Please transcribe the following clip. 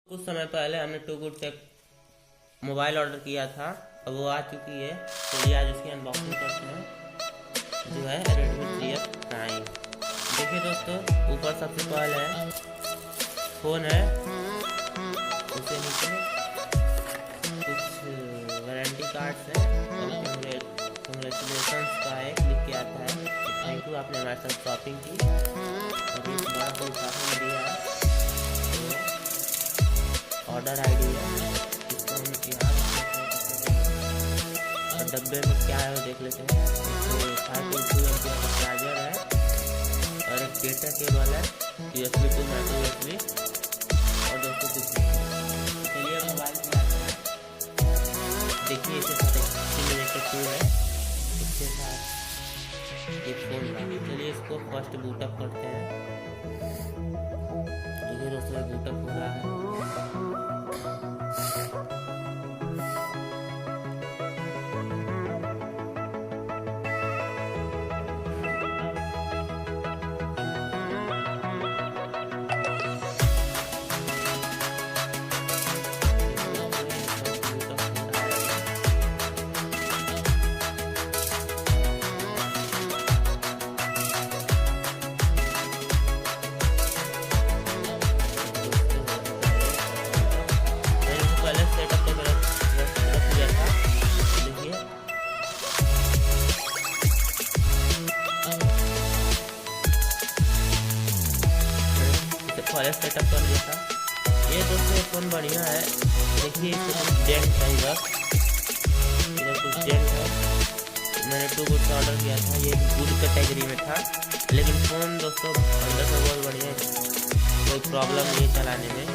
कुछ समय पहले हमने टू गुड से मोबाइल ऑर्डर किया था, अब वो आ चुकी है। चलिए आज उसकी अनबॉक्सिंग करते हैं, जो है Redmi 3F Prime। देखिए दोस्तों, ऊपर सबसे पहले फ़ोन है, उसके नीचे कुछ वारंटी कार्ड्स हैं और कंग्रेचुलेशंस का एक लिख के आता है। थैंक यू, आपने हमारे साथ शॉपिंग की। और एक बड़ा बहुत साथ में दिया है, ऑर्डर आईडी है, इसको हम यहाँ और डब्बे में क्या है वो देख लेते हैं। 5.2 एम्पियर का चार्जर है और एक डेटा केबल है, USB टू माइक्रो USB और दोस्तों कुछ चलिए मोबाइल में आते हैं। देखिए इसके साथ एक सिमुलेटर टूल है, इसके साथ एक फोन का। चलिए इसको फर्स्ट बूटअप करते हैं। देखिए दोस्तों बूटअप हो रहा है। सेटअप तो मेरा रख लिया था, देखिए पहले सेटअप कर लिया था। ये दोस्तों फ़ोन बढ़िया है। देखिए कुछ डेंट है, इधर कुछ डेंट है। मैंने टू गुड ऑर्डर किया था, ये गुड कैटेगरी में था, लेकिन फ़ोन दोस्तों अंदर से बहुत बढ़िया है, कोई प्रॉब्लम नहीं चलाने में।